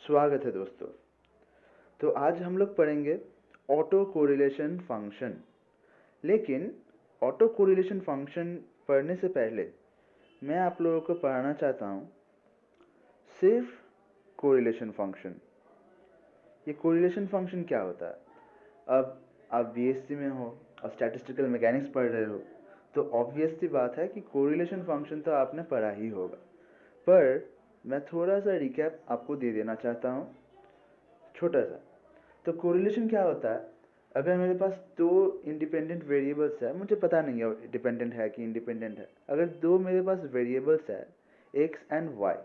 स्वागत है दोस्तों। तो आज हम लोग पढ़ेंगे ऑटो कोरिलेशन फंक्शन। लेकिन ऑटो कोरिलेशन फंक्शन पढ़ने से पहले मैं आप लोगों को पढ़ाना चाहता हूँ सिर्फ कोरिलेशन फंक्शन। ये कोरिलेशन फंक्शन क्या होता है? अब आप बीएससी में हो और स्टैटिस्टिकल मैकेनिक्स पढ़ रहे हो तो ऑब्वियस सी बात है कि कोरिलेशन फंक्शन तो आपने पढ़ा ही होगा, पर मैं थोड़ा सा रिकैप आपको दे देना चाहता हूँ, छोटा सा। तो कोरिलेशन क्या होता है? अगर मेरे पास दो इंडिपेंडेंट वेरिएबल्स है, मुझे पता नहीं है डिपेंडेंट है कि इंडिपेंडेंट है, अगर दो मेरे पास वेरिएबल्स है एक्स एंड वाई,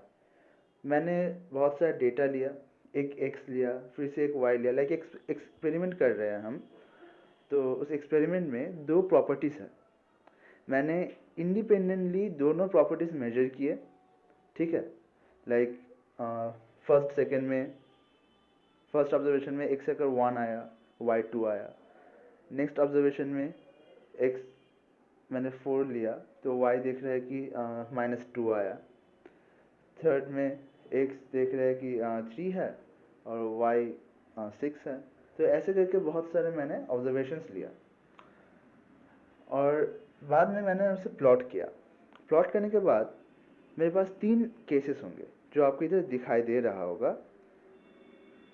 मैंने बहुत सारा डेटा लिया, एक एक्स लिया फिर से एक वाई लिया, लाइक एक्सपेरिमेंट कर रहे हैं हम। तो उस एक्सपेरिमेंट में दो प्रॉपर्टीज है, मैंने इंडिपेंडेंटली दोनों प्रॉपर्टीज मेजर किए, ठीक है। लाइक फर्स्ट सेकेंड में, फर्स्ट ऑब्जर्वेशन में एक्स अगर 1 आया, वाई 2 आया। नेक्स्ट ऑब्जर्वेशन में एक्स मैंने 4 लिया तो वाई देख रहा है कि -2 आया। थर्ड में एक्स देख रहा है कि 3 है और वाई 6 है। तो ऐसे करके बहुत सारे मैंने ऑब्जर्वेशंस लिया और बाद में मैंने उसे प्लॉट किया। प्लॉट करने के बाद मेरे पास 3 केसेस होंगे जो आपको इधर दिखाई दे रहा होगा: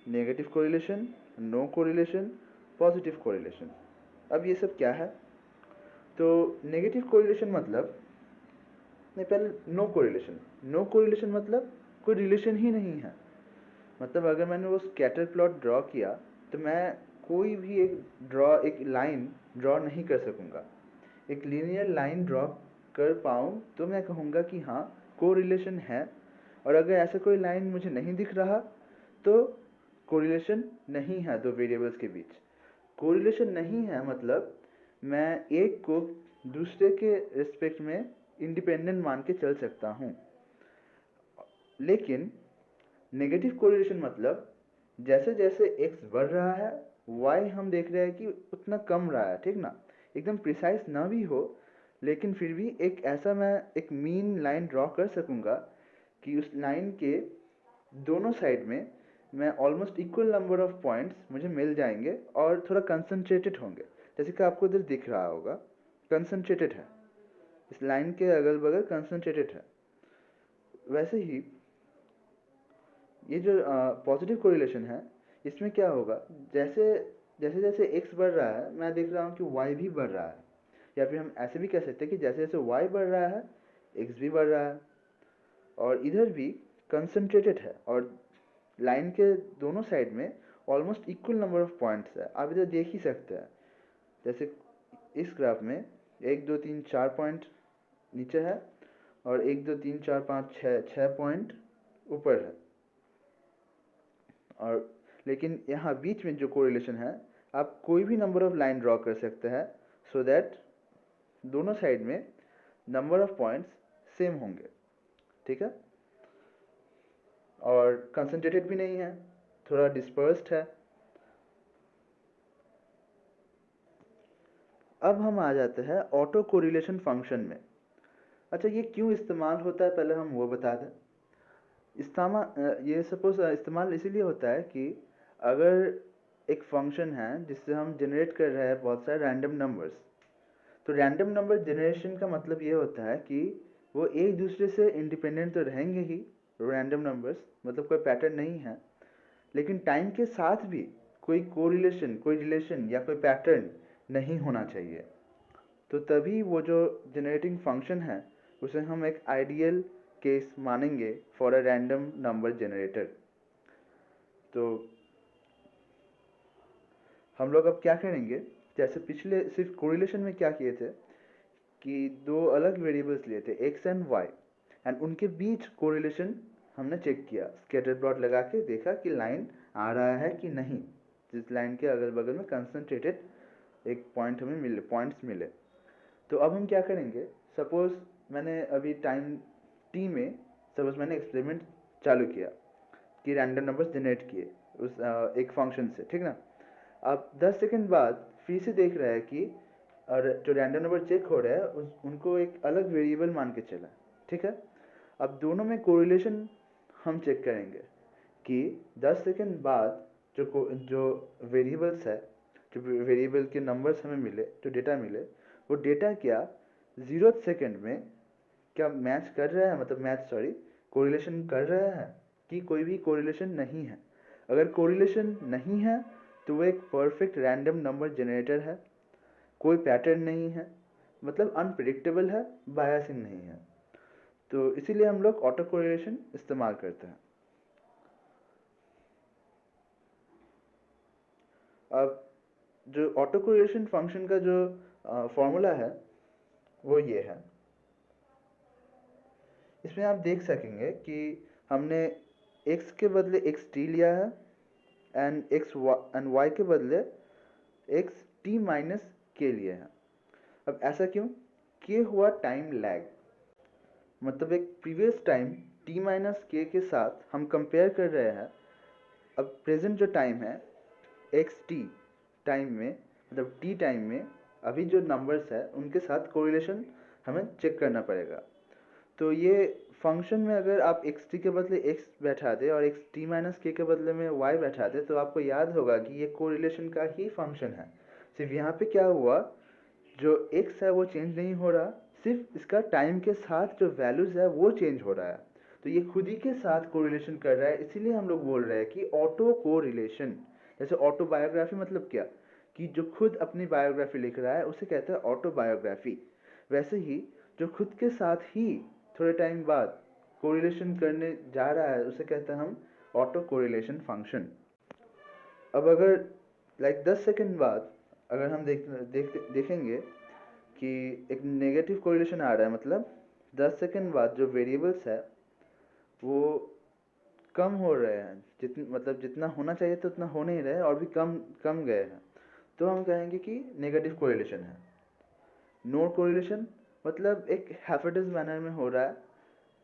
negative correlation, no correlation, positive correlation. अब ये सब क्या है? तो नेगेटिव कोरिलेशन मतलब, नहीं पहले नो कोरिलेशन। नो कोरिलेशन मतलब कोई रिलेशन ही नहीं है। मतलब अगर मैंने वो स्कैटर प्लॉट ड्रॉ किया तो मैं कोई भी एक लाइन ड्रॉ नहीं कर सकूंगा। एक लीनियर लाइन ड्रॉ कर पाऊँ तो मैं कहूँगा कि हाँ कोरिलेशन है, और अगर ऐसा कोई लाइन मुझे नहीं दिख रहा तो कोरिलेशन नहीं है दो वेरिएबल्स के बीच। कोरिलेशन नहीं है मतलब मैं एक को दूसरे के रिस्पेक्ट में इंडिपेंडेंट मान के चल सकता हूँ। लेकिन नेगेटिव कोरिलेशन मतलब जैसे जैसे x बढ़ रहा है y हम देख रहे हैं कि उतना कम रहा है, ठीक ना। एकदम प्रिसाइज ना भी हो लेकिन फिर भी एक ऐसा मैं एक मीन लाइन ड्रॉ कर सकूंगा कि उस लाइन के दोनों साइड में मैं almost equal number of points मुझे मिल जाएंगे और थोड़ा कंसंट्रेटेड होंगे। जैसे कि आपको इधर दिख रहा होगा कंसंट्रेटेड है, इस लाइन के अगल बगल कंसंट्रेटेड है। वैसे ही ये जो पॉजिटिव कोरिलेशन है इसमें क्या होगा, जैसे जैसे जैसे x बढ़ रहा है मैं देख रहा हूँ कि y भी बढ़ रहा है, या फिर हम ऐसे भी कह सकते हैं कि जैसे जैसे y बढ़ रहा है x भी बढ़ रहा है। और इधर भी कंसंट्रेटेड है और लाइन के दोनों साइड में almost equal number of points है, आप इधर देख ही सकते हैं। जैसे इस ग्राफ में 1 2 3 4 पॉइंट नीचे है और 1 2 3 4 5 6 पॉइंट ऊपर है। और लेकिन यहाँ बीच में जो कोरिलेशन है, आप कोई भी नंबर ऑफ लाइन ड्रॉ कर सकते हैं सो दैट दोनों साइड में नंबर ऑफ पॉइंट्स सेम होंगे, ठीक है। और कंसंट्रेटेड भी नहीं है, थोड़ा डिस्पर्स्ड है। अब हम आ जाते हैं ऑटो कोरिलेशन फंक्शन में। अच्छा, ये क्यों इस्तेमाल होता है पहले हम वो बता दें। ये सपोज इस्तेमाल इसीलिए होता है कि अगर एक फंक्शन है जिससे हम जनरेट कर रहे हैं बहुत सारे रैंडम नंबर्स, तो रैंडम नंबर जनरेशन का मतलब ये होता है कि वो एक दूसरे से इंडिपेंडेंट तो रहेंगे ही, रैंडम नंबर्स मतलब कोई पैटर्न नहीं है, लेकिन टाइम के साथ भी कोई कोरिलेशन, कोई रिलेशन या कोई पैटर्न नहीं होना चाहिए। तो तभी वो जो जनरेटिंग फंक्शन है उसे हम एक आइडियल केस मानेंगे for a random number generator. तो हम लोग अब क्या करेंगे, जैसे पिछले सिर्फ कोरिलेशन में क्या किए थे कि दो अलग वेरिएबल्स लिए थे एक्स एंड वाई, एंड उनके बीच कोरिलेशन हमने चेक किया, स्कैटर प्लॉट लगा के देखा कि लाइन आ रहा है कि नहीं, जिस लाइन के अगल बगल में कंसंट्रेटेड एक पॉइंट हमें मिले, पॉइंट्स मिले। तो अब हम क्या करेंगे, सपोज मैंने अभी टाइम टी में सपोज मैंने एक्सपेरिमेंट चालू किया कि रैंडम नंबर्स जनरेट किए उस एक फंक्शन से, ठीक ना। अब 10 सेकंड बाद फिर से देख रहा है कि और जो रैंडम नंबर चेक हो रहा है उनको एक अलग वेरिएबल मान के चला, ठीक है। अब दोनों में कोरिलेशन हम चेक करेंगे कि 10 सेकंड बाद जो वेरिएबल्स है, जो वेरिएबल के नंबर्स हमें मिले, जो डेटा मिले, वो डेटा क्या 0 सेकंड में क्या मैच कर रहा है, मतलब कोरिलेशन कर रहा है कि कोई भी कोरिलेशन नहीं है। अगर कोरिलेशन नहीं है तो वो एक परफेक्ट रैंडम नंबर जनरेटर है, कोई पैटर्न नहीं है, मतलब अनप्रिडिक्टेबल है, बायसिंग नहीं है। तो इसीलिए हम लोग ऑटो कोरिलेशन इस्तेमाल करते हैं। अब जो ऑटो कोरिलेशन फंक्शन का जो फॉर्मूला है वो ये है। इसमें आप देख सकेंगे कि हमने x के बदले xt लिया है एंड y के बदले xt माइनस k लिया है। अब ऐसा क्यों? k हुआ टाइम लैग, मतलब एक प्रीवियस टाइम t माइनस के साथ हम कंपेयर कर रहे हैं। अब प्रेजेंट जो टाइम है xt टाइम में, मतलब t टाइम में अभी जो नंबर्स है उनके साथ कोरिलेशन हमें चेक करना पड़ेगा। तो ये फंक्शन में अगर आप xt के बदले x बैठा दे और xt माइनस के बदले में y बैठा दे तो आपको याद होगा कि ये कोरिलेशन का ही फंक्शन है। सिर्फ यहाँ पे क्या हुआ, जो x है वो चेंज नहीं हो रहा, सिर्फ इसका टाइम के साथ जो वैल्यूज है वो चेंज हो रहा है। तो ये खुद ही के साथ कोरिलेशन कर रहा है, इसीलिए हम लोग बोल रहे हैं कि ऑटो कोरिलेशन। जैसे ऑटोबायोग्राफी मतलब क्या, कि जो खुद अपनी बायोग्राफी लिख रहा है उसे कहते हैं ऑटोबायोग्राफी। वैसे ही जो खुद के साथ ही थोड़े टाइम बाद कोरिलेशन करने जा रहा है उसे कहते हैं हम ऑटो कोरिलेशन फंक्शन। अब अगर 10 सेकंड बाद अगर हम देखेंगे कि एक नेगेटिव कोरिलेशन आ रहा है, मतलब 10 सेकंड बाद जो वेरिएबल्स है वो कम हो रहे हैं, मतलब जितना होना चाहिए तो उतना हो नहीं रहे और भी कम कम गए हैं, तो हम कहेंगे कि नेगेटिव कोरिलेशन है। नो कोरिलेशन मतलब एक हैफेडस मैनर में हो रहा है,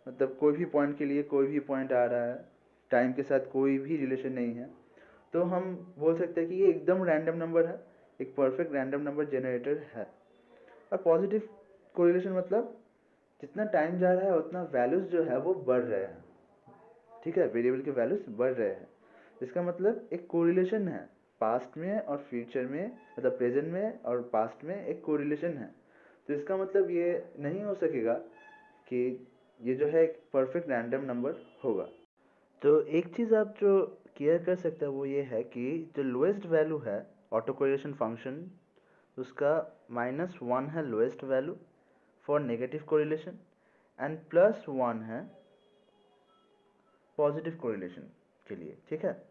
मतलब कोई भी पॉइंट के लिए कोई भी पॉइंट आ रहा है, टाइम के साथ कोई भी रिलेशन नहीं है, तो हम बोल सकते हैं कि ये एकदम रैंडम नंबर है, एक परफेक्ट रैंडम नंबर जनरेटर है। और पॉजिटिव कोरिलेशन मतलब जितना टाइम जा रहा है उतना वैल्यूज जो है वो बढ़ रहे हैं, ठीक है, वेरिएबल के वैल्यूज बढ़ रहे हैं। इसका मतलब एक कोरिलेशन है, पास्ट में और फ्यूचर में, मतलब प्रेजेंट में और पास्ट में एक कोरिलेशन है। तो इसका मतलब ये नहीं हो सकेगा कि ये जो है एक परफेक्ट रैंडम नंबर होगा। तो एक चीज़ आप जो केयर कर सकते हैं वो ये है कि जो लोएस्ट वैल्यू है ऑटो कोरिलेशन फंक्शन, उसका -1 है lowest value for negative correlation and +1 है पॉजिटिव कोरिलेशन के लिए, ठीक है।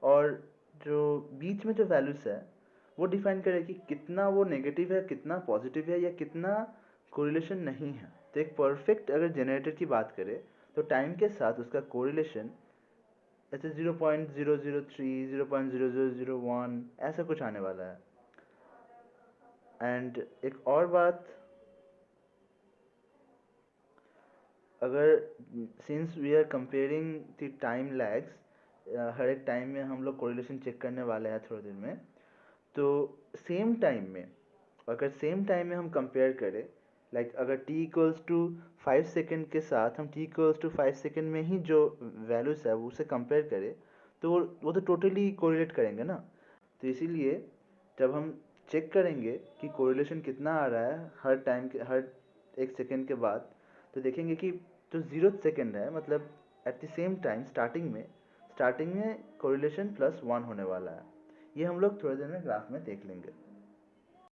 और जो बीच में जो वैल्यूज है वो डिफाइन करे कि कितना वो नेगेटिव है, कितना पॉजिटिव है, या कितना कोरिलेशन नहीं है। तो एक परफेक्ट अगर जनरेटर की बात करें तो टाइम के साथ उसका कोरिलेशन ऐसे 0.003 0.0001 ऐसा कुछ आने वाला है। एंड एक और बात, अगर since we are comparing the time lags, हर एक टाइम में हम लोग कोरिलेशन चेक करने वाले हैं थोड़ी देर में, तो सेम टाइम में, अगर सेम टाइम में हम कंपेयर करें, अगर t इक्वल्स टू 5 सेकेंड के साथ हम t इक्वल्स टू 5 सेकेंड में ही जो वैल्यूज है उसे कंपेयर करें तो वो तो टोटली कोरिलेट करेंगे ना। तो इसीलिए जब हम चेक करेंगे कि कोरिलेशन कितना आ रहा है हर टाइम के हर एक सेकेंड के बाद, तो देखेंगे कि जो 0 सेकेंड है, मतलब at the same time starting में कोरिलेशन +1 होने वाला है। ये हम लोग थोड़ी देर में ग्राफ में देख लेंगे।